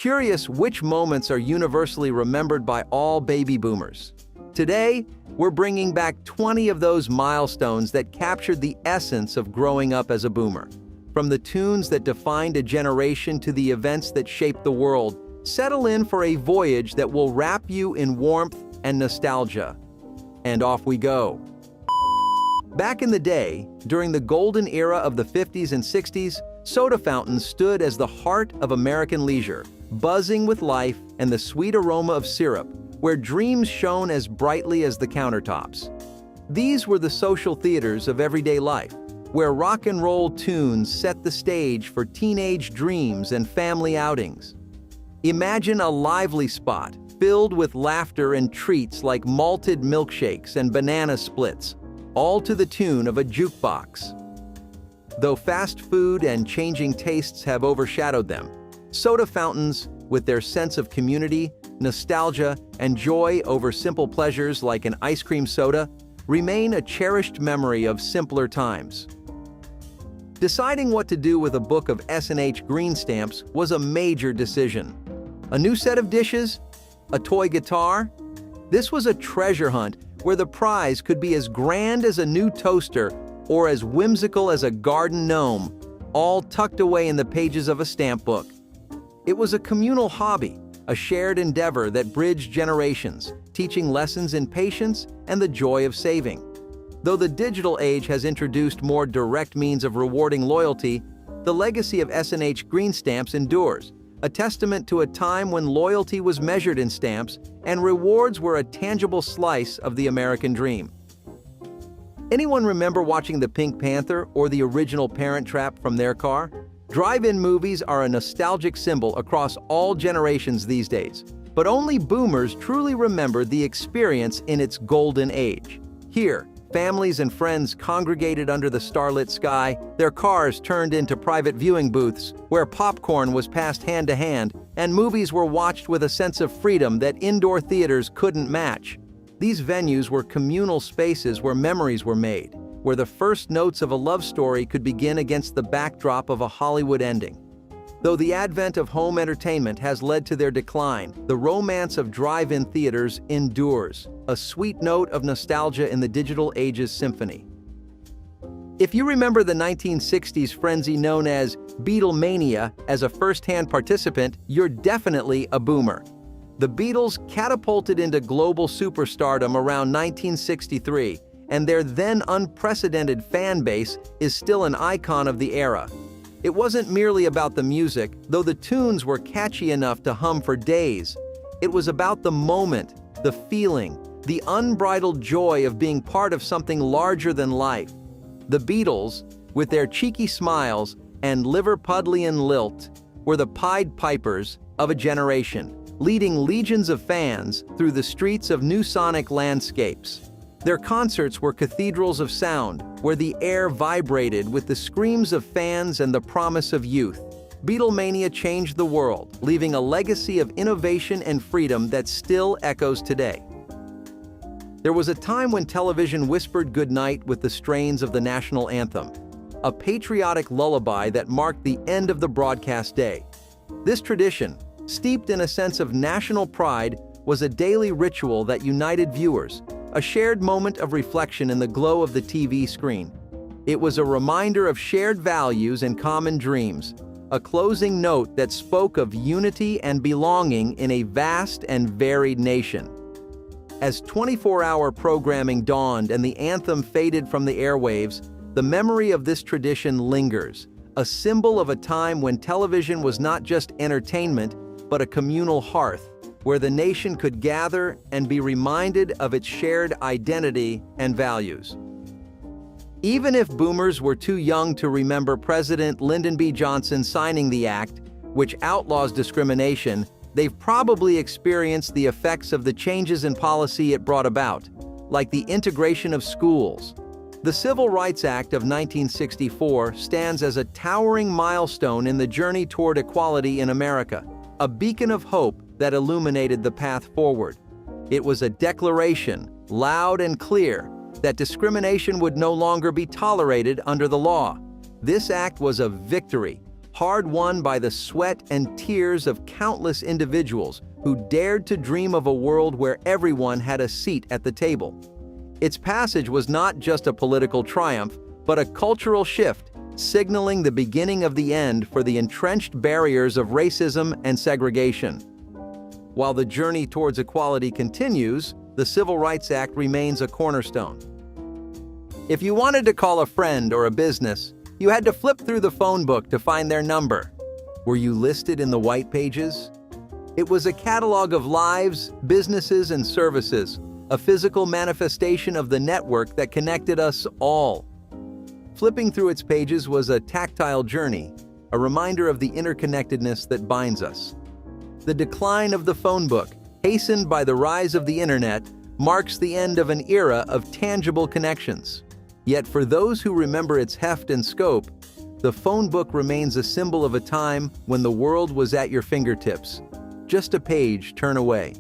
curious which moments are universally remembered by all baby boomers. Today, we're bringing back 20 of those milestones that captured the essence of growing up as a boomer. From the tunes that defined a generation to the events that shaped the world, settle in for a voyage that will wrap you in warmth and nostalgia. And off we go. Back in the day, during the golden era of the 50s and 60s, soda fountains stood as the heart of American leisure, buzzing with life and the sweet aroma of syrup, where dreams shone as brightly as the countertops. These were the social theaters of everyday life, where rock and roll tunes set the stage for teenage dreams and family outings. Imagine a lively spot filled with laughter and treats like malted milkshakes and banana splits, all to the tune of a jukebox. Though fast food and changing tastes have overshadowed them, soda fountains, with their sense of community, nostalgia, and joy over simple pleasures like an ice cream soda, remain a cherished memory of simpler times. Deciding what to do with a book of S&H green stamps was a major decision. A new set of dishes? A toy guitar? This was a treasure hunt where the prize could be as grand as a new toaster or as whimsical as a garden gnome, all tucked away in the pages of a stamp book. It was a communal hobby, a shared endeavor that bridged generations, teaching lessons in patience and the joy of saving. Though the digital age has introduced more direct means of rewarding loyalty, the legacy of S&H green stamps endures, a testament to a time when loyalty was measured in stamps and rewards were a tangible slice of the American dream. Anyone remember watching The Pink Panther or the original Parent Trap from their car? Drive-in movies are a nostalgic symbol across all generations these days, but only boomers truly remember the experience in its golden age. Here, families and friends congregated under the starlit sky, their cars turned into private viewing booths where popcorn was passed hand to hand and movies were watched with a sense of freedom that indoor theaters couldn't match. These venues were communal spaces where memories were made, where the first notes of a love story could begin against the backdrop of a Hollywood ending. Though the advent of home entertainment has led to their decline, the romance of drive-in theaters endures, a sweet note of nostalgia in the digital age's symphony. If you remember the 1960s frenzy known as Beatlemania as a first-hand participant, you're definitely a boomer. The Beatles catapulted into global superstardom around 1963, and their then unprecedented fan base is still an icon of the era. It wasn't merely about the music, though the tunes were catchy enough to hum for days. It was about the moment, the feeling, the unbridled joy of being part of something larger than life. The Beatles, with their cheeky smiles and Liverpudlian lilt, were the Pied Pipers of a generation, leading legions of fans through the streets of new sonic landscapes. Their concerts were cathedrals of sound, where the air vibrated with the screams of fans and the promise of youth. Beatlemania changed the world, leaving a legacy of innovation and freedom that still echoes today. There was a time when television whispered goodnight with the strains of the national anthem, a patriotic lullaby that marked the end of the broadcast day. This tradition, steeped in a sense of national pride, was a daily ritual that united viewers, a shared moment of reflection in the glow of the TV screen. It was a reminder of shared values and common dreams, a closing note that spoke of unity and belonging in a vast and varied nation. As 24-hour programming dawned and the anthem faded from the airwaves, the memory of this tradition lingers, a symbol of a time when television was not just entertainment, but a communal hearth, where the nation could gather and be reminded of its shared identity and values. Even if boomers were too young to remember President Lyndon B. Johnson signing the act, which outlaws discrimination, they've probably experienced the effects of the changes in policy it brought about, like the integration of schools. The Civil Rights Act of 1964 stands as a towering milestone in the journey toward equality in America, a beacon of hope that illuminated the path forward. It was a declaration, loud and clear, that discrimination would no longer be tolerated under the law. This act was a victory, hard-won by the sweat and tears of countless individuals who dared to dream of a world where everyone had a seat at the table. Its passage was not just a political triumph, but a cultural shift, signaling the beginning of the end for the entrenched barriers of racism and segregation. While the journey towards equality continues, the Civil Rights Act remains a cornerstone. If you wanted to call a friend or a business, you had to flip through the phone book to find their number. Were you listed in the white pages? It was a catalog of lives, businesses, and services, a physical manifestation of the network that connected us all. Flipping through its pages was a tactile journey, a reminder of the interconnectedness that binds us. The decline of the phone book, hastened by the rise of the internet, marks the end of an era of tangible connections. Yet for those who remember its heft and scope, the phone book remains a symbol of a time when the world was at your fingertips, just a page turn away.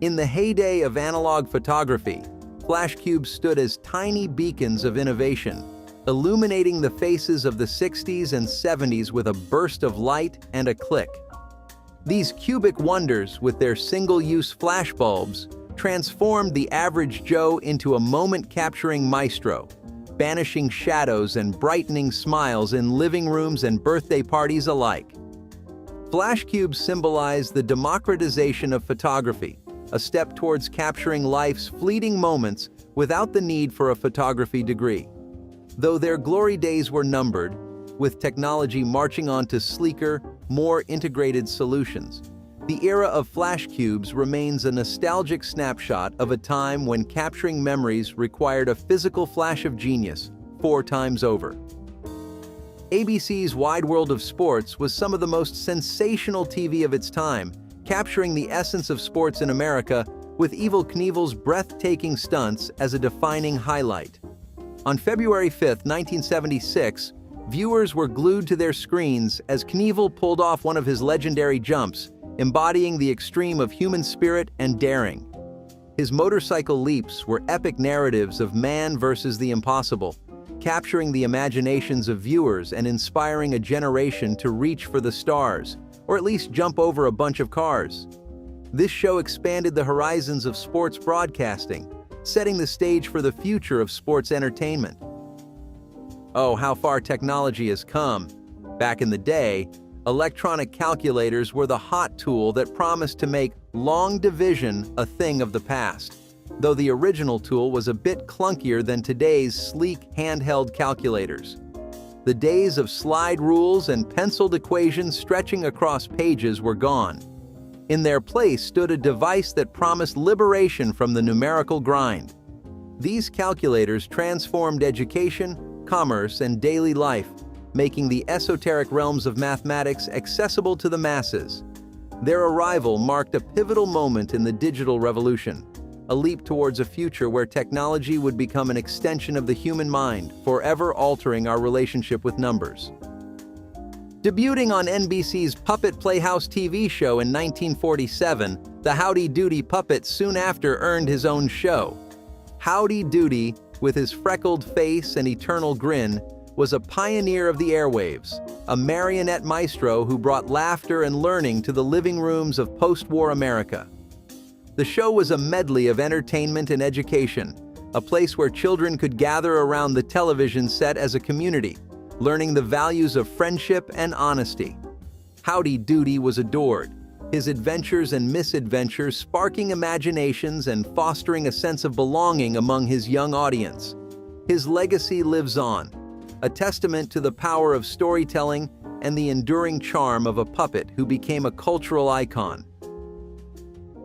In the heyday of analog photography, FlashCubes stood as tiny beacons of innovation, illuminating the faces of the 60s and 70s with a burst of light and a click. These cubic wonders, with their single-use flashbulbs, transformed the average Joe into a moment-capturing maestro, banishing shadows and brightening smiles in living rooms and birthday parties alike. FlashCubes symbolize the democratization of photography, a step towards capturing life's fleeting moments without the need for a photography degree. Though their glory days were numbered, with technology marching on to sleeker, more integrated solutions, the era of FlashCubes remains a nostalgic snapshot of a time when capturing memories required a physical flash of genius 4 times over. ABC's Wide World of Sports was some of the most sensational TV of its time, capturing the essence of sports in America with Evel Knievel's breathtaking stunts as a defining highlight. On February 5, 1976, viewers were glued to their screens as Knievel pulled off one of his legendary jumps, embodying the extreme of human spirit and daring. His motorcycle leaps were epic narratives of man versus the impossible, capturing the imaginations of viewers and inspiring a generation to reach for the stars, or at least jump over a bunch of cars. This show expanded the horizons of sports broadcasting, setting the stage for the future of sports entertainment. Oh, how far technology has come. Back in the day, electronic calculators were the hot tool that promised to make long division a thing of the past, though the original tool was a bit clunkier than today's sleek handheld calculators. The days of slide rules and penciled equations stretching across pages were gone. In their place stood a device that promised liberation from the numerical grind. These calculators transformed education, commerce, and daily life, making the esoteric realms of mathematics accessible to the masses. Their arrival marked a pivotal moment in the digital revolution, a leap towards a future where technology would become an extension of the human mind, forever altering our relationship with numbers. Debuting on NBC's Puppet Playhouse TV show in 1947, the Howdy Doody puppet soon after earned his own show. Howdy Doody, with his freckled face and eternal grin, was a pioneer of the airwaves, a marionette maestro who brought laughter and learning to the living rooms of post-war America. The show was a medley of entertainment and education, a place where children could gather around the television set as a community, learning the values of friendship and honesty. Howdy Doody was adored, his adventures and misadventures sparking imaginations and fostering a sense of belonging among his young audience. His legacy lives on, a testament to the power of storytelling and the enduring charm of a puppet who became a cultural icon.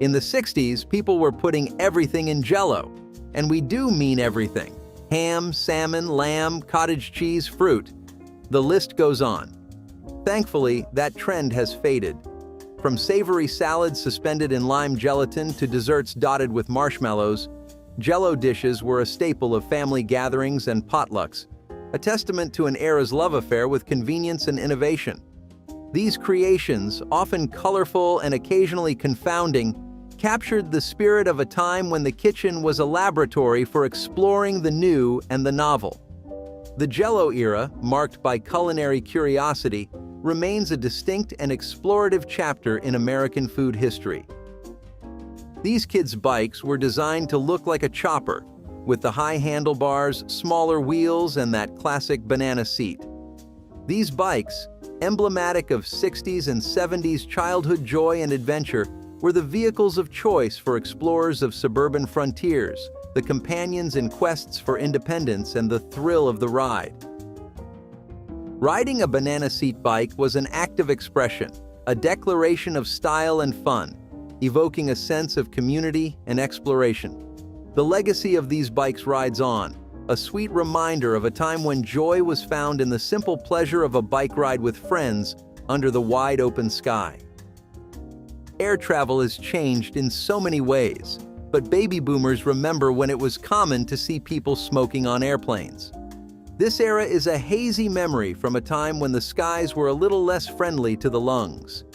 In the 60s, people were putting everything in Jell-O, and we do mean everything: ham, salmon, lamb, cottage cheese, fruit. The list goes on. Thankfully, that trend has faded. From savory salads suspended in lime gelatin to desserts dotted with marshmallows, Jell-O dishes were a staple of family gatherings and potlucks, a testament to an era's love affair with convenience and innovation. These creations, often colorful and occasionally confounding, captured the spirit of a time when the kitchen was a laboratory for exploring the new and the novel. The Jell-O era, marked by culinary curiosity, remains a distinct and explorative chapter in American food history. These kids' bikes were designed to look like a chopper, with the high handlebars, smaller wheels, and that classic banana seat. These bikes, emblematic of 60s and 70s childhood joy and adventure, were the vehicles of choice for explorers of suburban frontiers, the companions in quests for independence and the thrill of the ride. Riding a banana seat bike was an act of expression, a declaration of style and fun, evoking a sense of community and exploration. The legacy of these bikes rides on, a sweet reminder of a time when joy was found in the simple pleasure of a bike ride with friends under the wide open sky. Air travel has changed in so many ways, but baby boomers remember when it was common to see people smoking on airplanes. This era is a hazy memory from a time when the skies were a little less friendly to the lungs.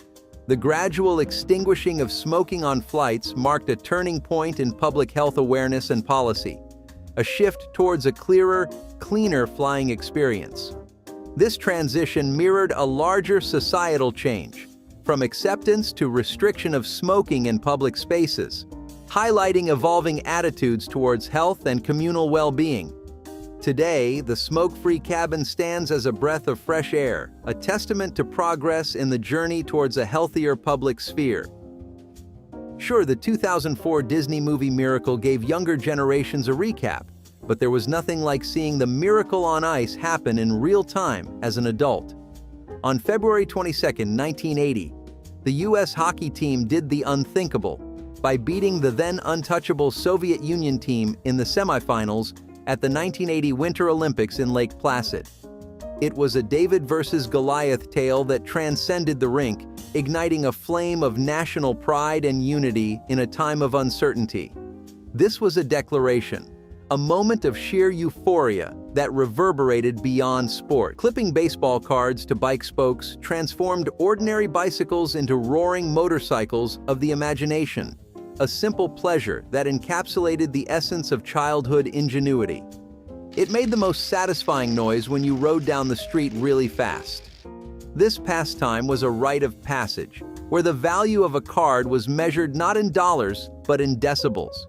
The gradual extinguishing of smoking on flights marked a turning point in public health awareness and policy, a shift towards a clearer, cleaner flying experience. This transition mirrored a larger societal change, from acceptance to restriction of smoking in public spaces, highlighting evolving attitudes towards health and communal well-being. Today, the smoke-free cabin stands as a breath of fresh air, a testament to progress in the journey towards a healthier public sphere. Sure, the 2004 Disney movie Miracle gave younger generations a recap, but there was nothing like seeing the miracle on ice happen in real time as an adult. On February 22, 1980, the US hockey team did the unthinkable by beating the then untouchable Soviet Union team in the semifinals at the 1980 Winter Olympics in Lake Placid. It was a David versus Goliath tale that transcended the rink, igniting a flame of national pride and unity in a time of uncertainty. This was a declaration, a moment of sheer euphoria that reverberated beyond sport. Clipping baseball cards to bike spokes transformed ordinary bicycles into roaring motorcycles of the imagination, a simple pleasure that encapsulated the essence of childhood ingenuity. It made the most satisfying noise when you rode down the street really fast. This pastime was a rite of passage, where the value of a card was measured not in dollars, but in decibels.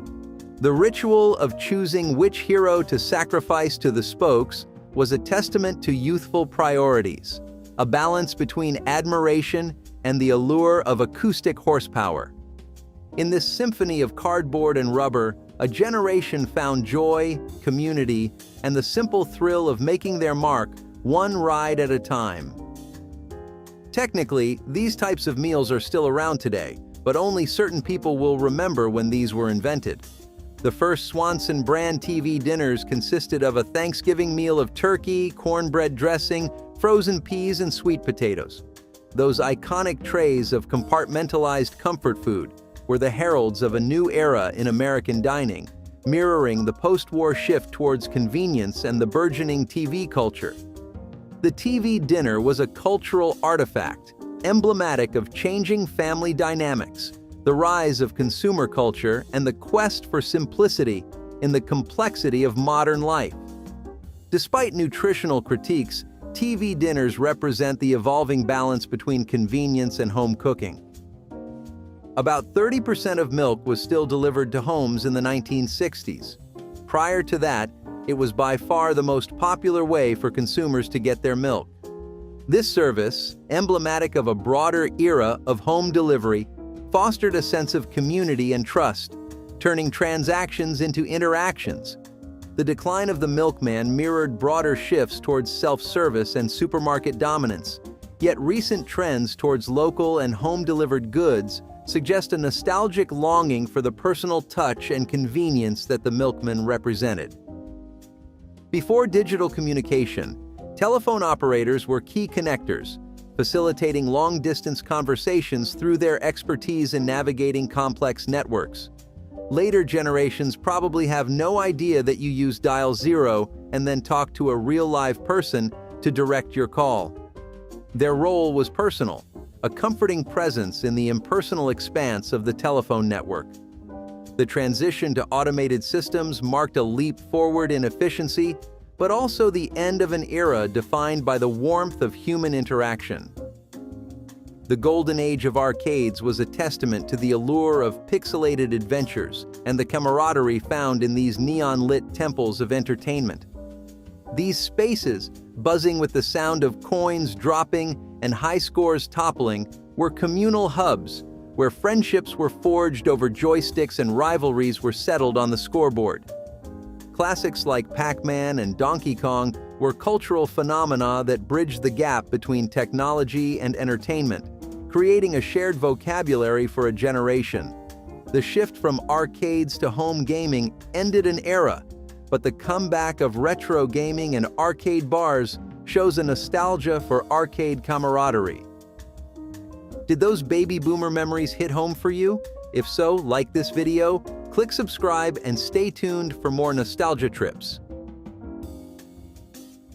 The ritual of choosing which hero to sacrifice to the spokes was a testament to youthful priorities, a balance between admiration and the allure of acoustic horsepower. In this symphony of cardboard and rubber, a generation found joy, community, and the simple thrill of making their mark one ride at a time. Technically, these types of meals are still around today, but only certain people will remember when these were invented. The first Swanson brand TV dinners consisted of a Thanksgiving meal of turkey, cornbread dressing, frozen peas, and sweet potatoes. Those iconic trays of compartmentalized comfort food were the heralds of a new era in American dining, mirroring the post-war shift towards convenience and the burgeoning TV culture. The TV dinner was a cultural artifact, emblematic of changing family dynamics, the rise of consumer culture, and the quest for simplicity in the complexity of modern life. Despite nutritional critiques, TV dinners represent the evolving balance between convenience and home cooking. About 30% of milk was still delivered to homes in the 1960s. Prior to that, it was by far the most popular way for consumers to get their milk. This service, emblematic of a broader era of home delivery, fostered a sense of community and trust, turning transactions into interactions. The decline of the milkman mirrored broader shifts towards self-service and supermarket dominance, yet recent trends towards local and home-delivered goods suggest a nostalgic longing for the personal touch and convenience that the milkman represented. Before digital communication, telephone operators were key connectors, facilitating long-distance conversations through their expertise in navigating complex networks. Later generations probably have no idea that you use dial 0 and then talk to a real live person to direct your call. Their role was personal, a comforting presence in the impersonal expanse of the telephone network. The transition to automated systems marked a leap forward in efficiency, but also the end of an era defined by the warmth of human interaction. The golden age of arcades was a testament to the allure of pixelated adventures and the camaraderie found in these neon-lit temples of entertainment. These spaces, buzzing with the sound of coins dropping and high scores toppling, were communal hubs where friendships were forged over joysticks and rivalries were settled on the scoreboard. Classics like Pac-Man and Donkey Kong were cultural phenomena that bridged the gap between technology and entertainment, creating a shared vocabulary for a generation. The shift from arcades to home gaming ended an era, but the comeback of retro gaming and arcade bars shows a nostalgia for arcade camaraderie. Did those baby boomer memories hit home for you? If so, like this video, click subscribe and stay tuned for more nostalgia trips.